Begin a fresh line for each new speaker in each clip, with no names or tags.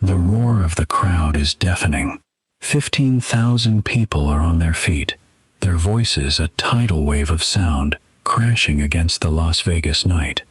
The roar of the crowd is deafening. 15,000 people are on their feet, their voices a tidal wave of sound crashing against the Las Vegas night.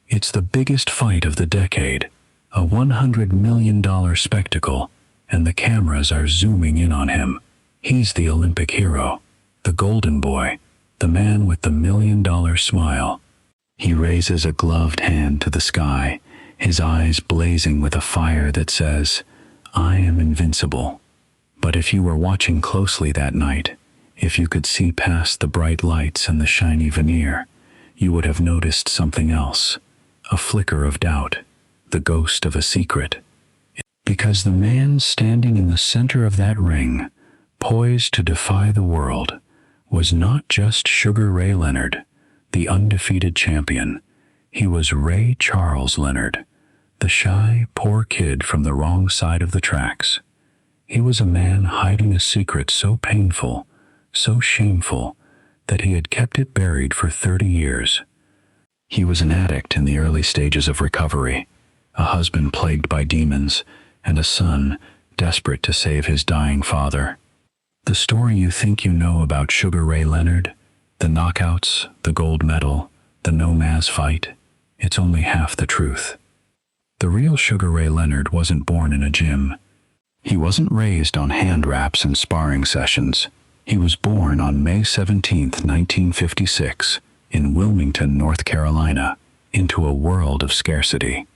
It's the biggest fight of the decade, a $100 million spectacle, and the cameras are zooming in on him. He's the Olympic hero, the golden boy, the man with the $1 million smile. He raises a gloved hand to the sky, his eyes blazing with a fire that says, "I am invincible." But if you were watching closely that night, if you could see past the bright lights and the shiny veneer, you would have noticed something else, a flicker of doubt, the ghost of a secret. Because the man standing in the center of that ring, poised to defy the world, was not just Sugar Ray Leonard, the undefeated champion. He was Ray Charles Leonard, the shy, poor kid from the wrong side of the tracks. He was a man hiding a secret so painful, so shameful, that he had kept it buried for 30 years. He was an addict in the early stages of recovery, a husband plagued by demons, and a son desperate to save his dying father. The story you think you know about Sugar Ray Leonard, the knockouts, the gold medal, the no-mas fight, it's only half the truth. The real Sugar Ray Leonard wasn't born in a gym. He wasn't raised on hand wraps and sparring sessions. He was born on May 17, 1956, in Wilmington, North Carolina, into a world of scarcity.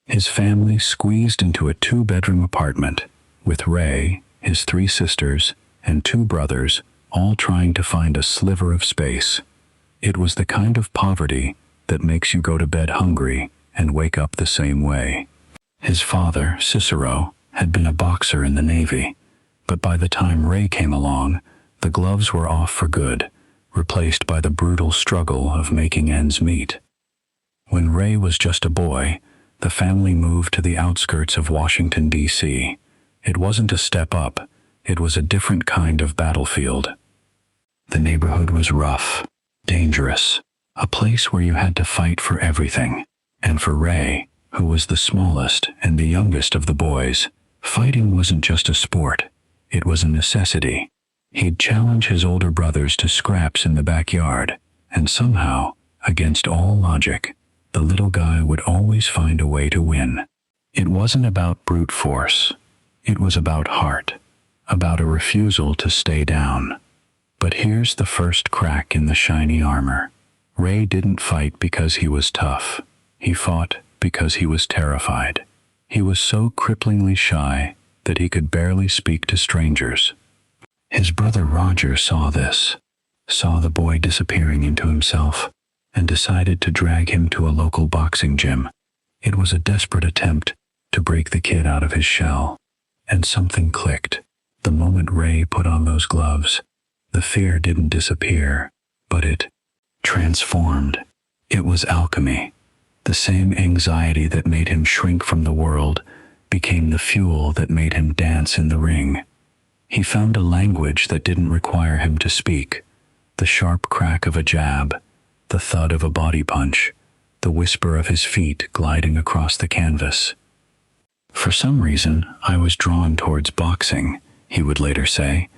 His family squeezed into a 2-bedroom apartment, with Ray, his 3 sisters, and 2 brothers, all trying to find a sliver of space. It was the kind of poverty that makes you go to bed hungry and wake up the same way. His father, Cicero, had been a boxer in the Navy, but by the time Ray came along, the gloves were off for good, replaced by the brutal struggle of making ends meet. When Ray was just a boy, the family moved to the outskirts of Washington, D.C. It wasn't a step up, it was a different kind of battlefield. The neighborhood was rough, dangerous, a place where you had to fight for everything. And for Ray, who was the smallest and the youngest of the boys, fighting wasn't just a sport, it was a necessity. He'd challenge his older brothers to scraps in the backyard, and somehow, against all logic, the little guy would always find a way to win. It wasn't about brute force. It was about heart, about a refusal to stay down. But here's the first crack in the shiny armor. Ray didn't fight because he was tough. He fought because he was terrified. He was so cripplingly shy that he could barely speak to strangers. His brother Roger saw this, saw the boy disappearing into himself, and decided to drag him to a local boxing gym. It was a desperate attempt to break the kid out of his shell. And something clicked. The moment Ray put on those gloves, the fear didn't disappear, but it transformed. It was alchemy. The same anxiety that made him shrink from the world became the fuel that made him dance in the ring. He found a language that didn't require him to speak. The sharp crack of a jab, the thud of a body punch, the whisper of his feet gliding across the canvas. For some reason, I was drawn towards boxing, he would later say,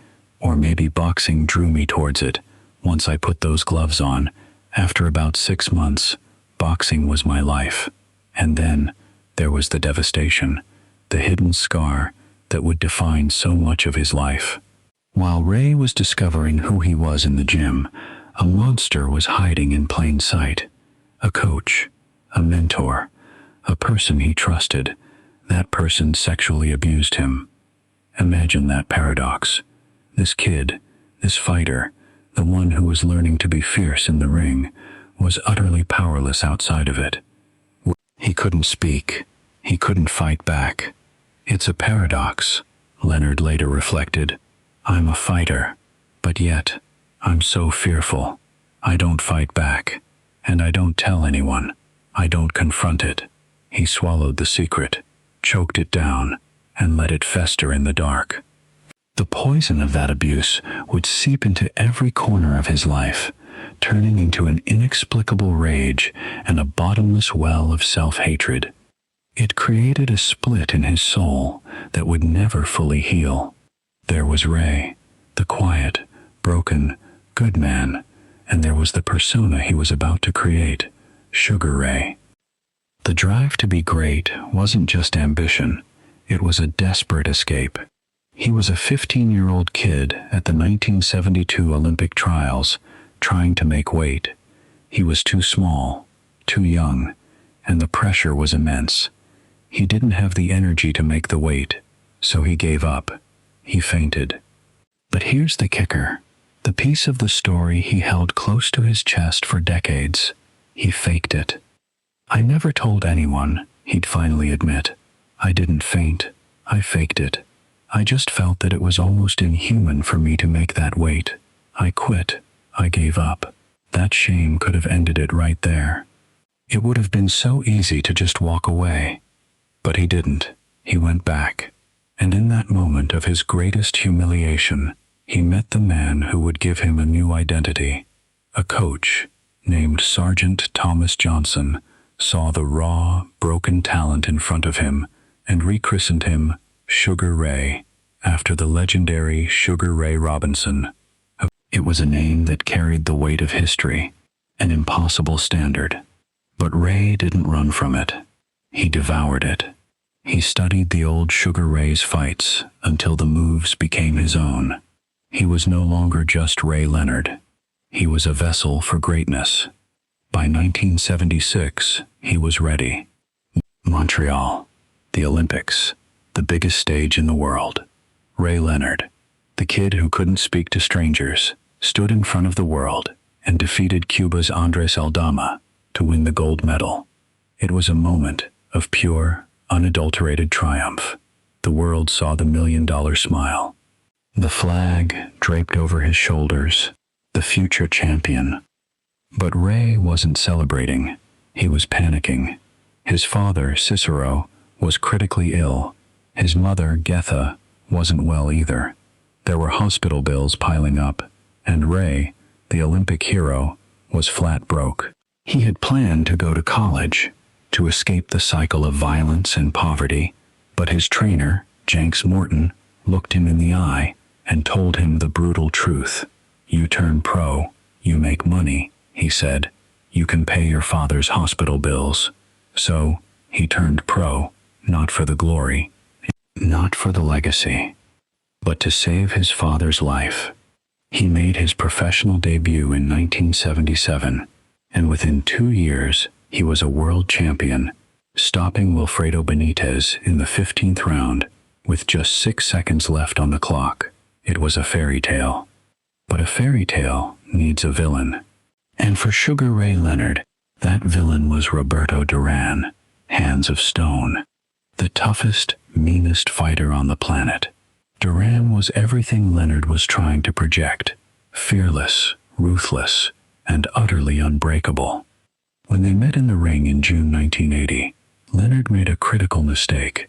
or maybe boxing drew me towards it. Once I put those gloves on, after about 6 months, boxing was my life. And then there was the devastation, the hidden scar that would define so much of his life. While Ray was discovering who he was in the gym, a monster was hiding in plain sight. A coach, a mentor, a person he trusted. That person sexually abused him. Imagine that paradox. This kid, this fighter, the one who was learning to be fierce in the ring, was utterly powerless outside of it. He couldn't speak. He couldn't fight back. It's a paradox, Leonard later reflected. I'm a fighter, but yet, I'm so fearful. I don't fight back, and I don't tell anyone. I don't confront it. He swallowed the secret, choked it down, and let it fester in the dark. The poison of that abuse would seep into every corner of his life, turning into an inexplicable rage and a bottomless well of self-hatred. It created a split in his soul that would never fully heal. There was Ray, the quiet, broken, good man, and there was the persona he was about to create, Sugar Ray. The drive to be great wasn't just ambition, it was a desperate escape. He was a 15-year-old kid at the 1972 Olympic trials, trying to make weight. He was too small, too young, and the pressure was immense. He didn't have the energy to make the weight, so he gave up. He fainted. But here's the kicker. The piece of the story he held close to his chest for decades. He faked it. "I never told anyone," he'd finally admit. "I didn't faint. I faked it. I just felt that it was almost inhuman for me to make that weight. I quit. I gave up." That shame could have ended it right there. It would have been so easy to just walk away. But he didn't. He went back. And in that moment of his greatest humiliation, he met the man who would give him a new identity. A coach, named Sergeant Thomas Johnson, saw the raw, broken talent in front of him and rechristened him Sugar Ray, after the legendary Sugar Ray Robinson. It was a name that carried the weight of history, an impossible standard. But Ray didn't run from it. He devoured it. He studied the old Sugar Ray's fights until the moves became his own. He was no longer just Ray Leonard. He was a vessel for greatness. By 1976, he was ready. Montreal, the Olympics, the biggest stage in the world. Ray Leonard, the kid who couldn't speak to strangers, stood in front of the world and defeated Cuba's Andres Aldama to win the gold medal. It was a moment of pure, unadulterated triumph. The world saw the $1 million smile. The flag draped over his shoulders, the future champion. But Ray wasn't celebrating. He was panicking. His father, Cicero, was critically ill. His mother, Getha, wasn't well either. There were hospital bills piling up, and Ray, the Olympic hero, was flat broke. He had planned to go to college, to escape the cycle of violence and poverty, but his trainer, Jenks Morton, looked him in the eye and told him the brutal truth. "You turn pro, you make money," he said. "You can pay your father's hospital bills." So, he turned pro, not for the glory, not for the legacy, but to save his father's life. He made his professional debut in 1977, and within 2 years, he was a world champion, stopping Wilfredo Benitez in the 15th round with just 6 seconds left on the clock. It was a fairy tale. But a fairy tale needs a villain. And for Sugar Ray Leonard, that villain was Roberto Duran, Hands of Stone, the toughest, meanest fighter on the planet. Duran was everything Leonard was trying to project: fearless, ruthless, and utterly unbreakable. When they met in the ring in June 1980, Leonard made a critical mistake.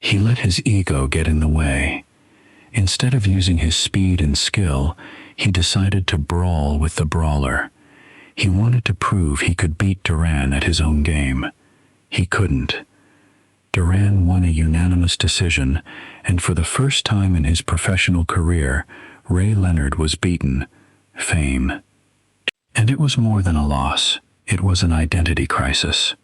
He let his ego get in the way. Instead of using his speed and skill, he decided to brawl with the brawler. He wanted to prove he could beat Duran at his own game. He couldn't. Duran won a unanimous decision, and for the first time in his professional career, Ray Leonard was beaten. Fame. And it was more than a loss. It was an identity crisis.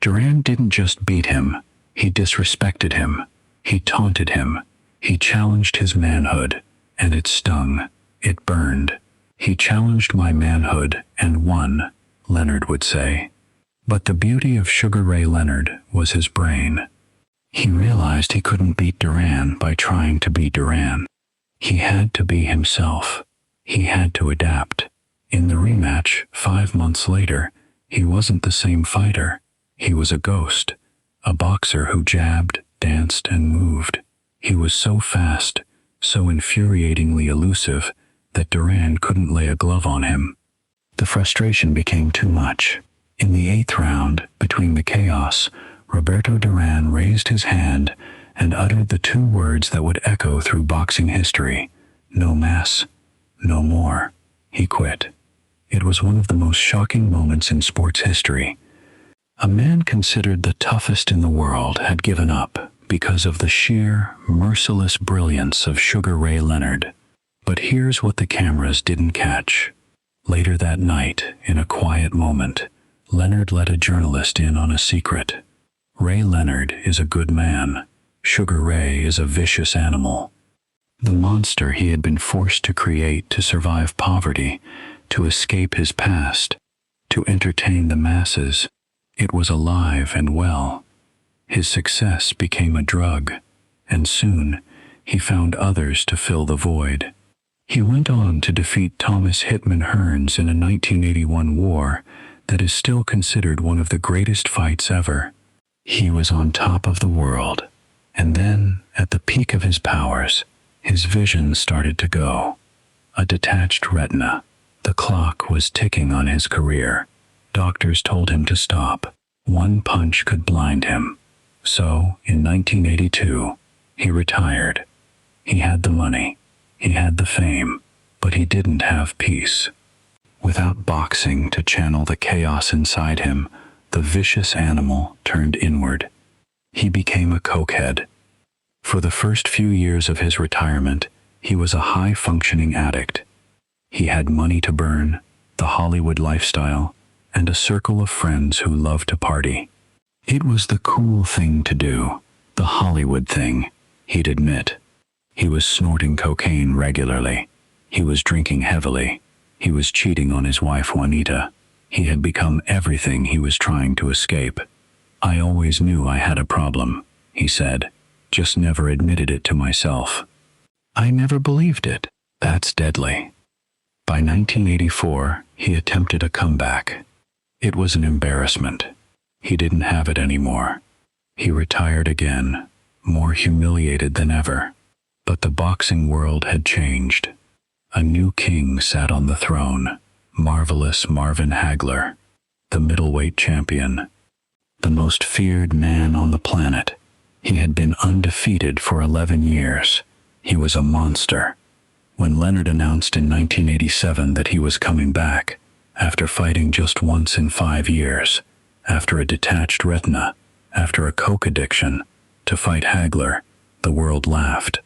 Duran didn't just beat him. He disrespected him. He taunted him. He challenged his manhood, and it stung. It burned. "He challenged my manhood and won," Leonard would say. But the beauty of Sugar Ray Leonard was his brain. He realized he couldn't beat Duran by trying to be Duran. He had to be himself. He had to adapt. In the rematch, 5 months later, he wasn't the same fighter. He was a ghost, a boxer who jabbed, danced, and moved. He was so fast, so infuriatingly elusive, that Duran couldn't lay a glove on him. The frustration became too much. In the 8th round, between the chaos, Roberto Duran raised his hand and uttered the 2 words that would echo through boxing history: "No mas, no more." He quit. It was one of the most shocking moments in sports history. A man considered the toughest in the world had given up because of the sheer, merciless brilliance of Sugar Ray Leonard. But here's what the cameras didn't catch. Later that night, in a quiet moment, Leonard let a journalist in on a secret. Ray Leonard is a good man. Sugar Ray is a vicious animal. The monster he had been forced to create to survive poverty, to escape his past, to entertain the masses, it was alive and well. His success became a drug, and soon he found others to fill the void. He went on to defeat Thomas Hitman Hearns in a 1981 war that is still considered one of the greatest fights ever. He was on top of the world, and then, at the peak of his powers, his vision started to go. A detached retina. The clock was ticking on his career. Doctors told him to stop. One punch could blind him. So, in 1982, he retired. He had the money. He had the fame. But he didn't have peace. Without boxing to channel the chaos inside him, the vicious animal turned inward. He became a cokehead. For the first few years of his retirement, he was a high-functioning addict. He had money to burn, the Hollywood lifestyle, and a circle of friends who loved to party. It was the cool thing to do, the Hollywood thing, he'd admit. He was snorting cocaine regularly. He was drinking heavily. He was cheating on his wife Juanita. He had become everything he was trying to escape. "I always knew I had a problem," he said, "just never admitted it to myself. I never believed it. That's deadly." By 1984, he attempted a comeback. It was an embarrassment. He didn't have it anymore. He retired again, more humiliated than ever. But the boxing world had changed. A new king sat on the throne, marvelous Marvin Hagler, the middleweight champion, the most feared man on the planet. He had been undefeated for 11 years. He was a monster. When Leonard announced in 1987 that he was coming back, after fighting just once in 5 years, after a detached retina, after a coke addiction, to fight Hagler, the world laughed.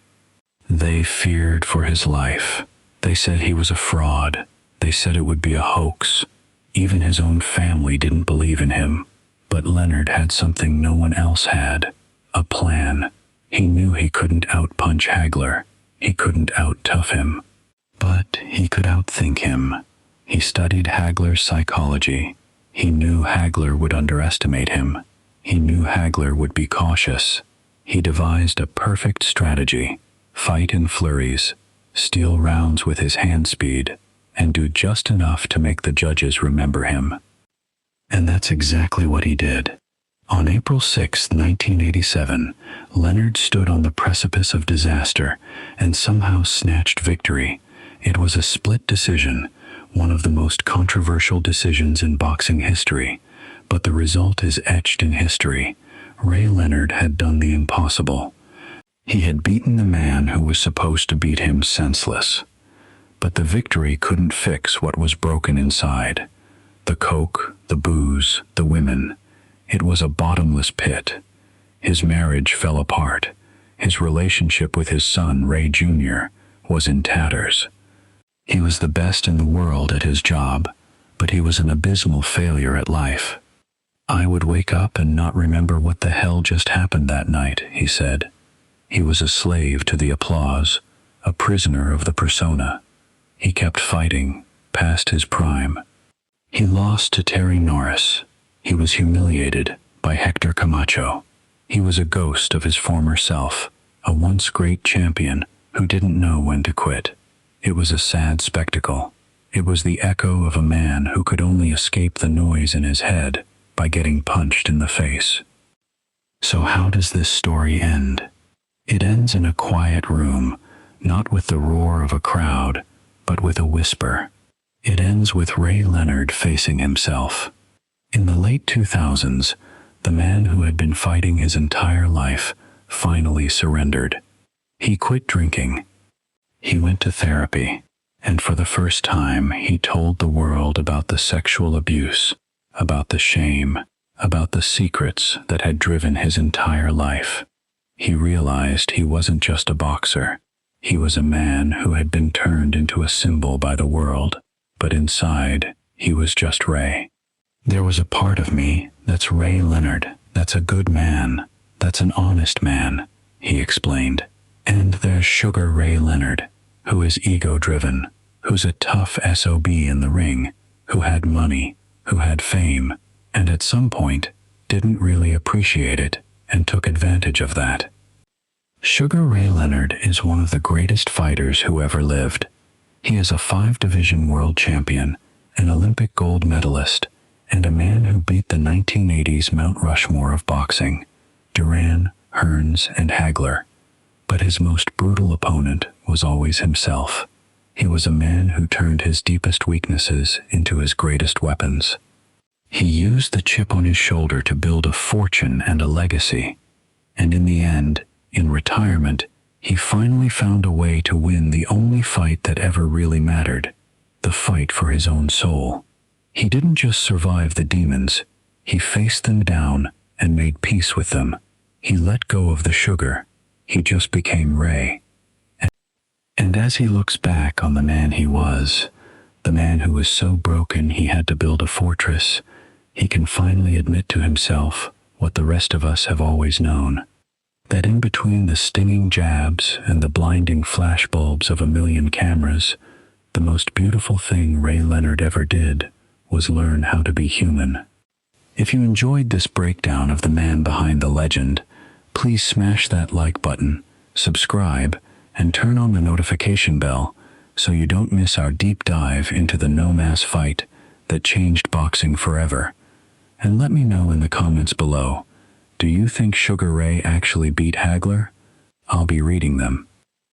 They feared for his life. They said he was a fraud. They said it would be a hoax. Even his own family didn't believe in him. But Leonard had something no one else had. A plan. He knew he couldn't outpunch Hagler. He couldn't out-tough him. But he could outthink him. He studied Hagler's psychology. He knew Hagler would underestimate him. He knew Hagler would be cautious. He devised a perfect strategy. Fight in flurries, steal rounds with his hand speed, and do just enough to make the judges remember him. And that's exactly what he did. On April 6, 1987, Leonard stood on the precipice of disaster and somehow snatched victory. It was a split decision, one of the most controversial decisions in boxing history, but the result is etched in history. Ray Leonard had done the impossible. He had beaten the man who was supposed to beat him senseless. But the victory couldn't fix what was broken inside. The coke, the booze, the women. It was a bottomless pit. His marriage fell apart. His relationship with his son, Ray Jr., was in tatters. He was the best in the world at his job, but he was an abysmal failure at life. "I would wake up and not remember what the hell just happened that night," he said. He was a slave to the applause, a prisoner of the persona. He kept fighting, past his prime. He lost to Terry Norris. He was humiliated by Hector Camacho. He was a ghost of his former self, a once great champion who didn't know when to quit. It was a sad spectacle. It was the echo of a man who could only escape the noise in his head by getting punched in the face. So how does this story end? It ends in a quiet room, not with the roar of a crowd, but with a whisper. It ends with Ray Leonard facing himself. In the late 2000s, the man who had been fighting his entire life finally surrendered. He quit drinking. He went to therapy, and for the first time he told the world about the sexual abuse, about the shame, about the secrets that had driven his entire life. He realized he wasn't just a boxer. He was a man who had been turned into a symbol by the world, but inside, he was just Ray. There was a part of me that's Ray Leonard, that's a good man, that's an honest man, he explained. And there's Sugar Ray Leonard, who is ego-driven, who's a tough SOB in the ring, who had money, who had fame, and at some point didn't really appreciate it and took advantage of that. Sugar Ray Leonard is one of the greatest fighters who ever lived. He is a 5-division world champion, an Olympic gold medalist, and a man who beat the 1980s Mount Rushmore of boxing, Duran, Hearns, and Hagler. But his most brutal opponent was always himself. He was a man who turned his deepest weaknesses into his greatest weapons. He used the chip on his shoulder to build a fortune and a legacy. And in the end, in retirement, he finally found a way to win the only fight that ever really mattered, the fight for his own soul. He didn't just survive the demons, he faced them down and made peace with them. He let go of the sugar. He just became Ray. And as he looks back on the man he was, the man who was so broken he had to build a fortress, he can finally admit to himself what the rest of us have always known, that in between the stinging jabs and the blinding flashbulbs of a million cameras, the most beautiful thing Ray Leonard ever did was learn how to be human. If you enjoyed this breakdown of the man behind the legend, please smash that like button, subscribe, and turn on the notification bell so you don't miss our deep dive into the no-mass fight that changed boxing forever. And let me know in the comments below, do you think Sugar Ray actually beat Hagler? I'll be reading them.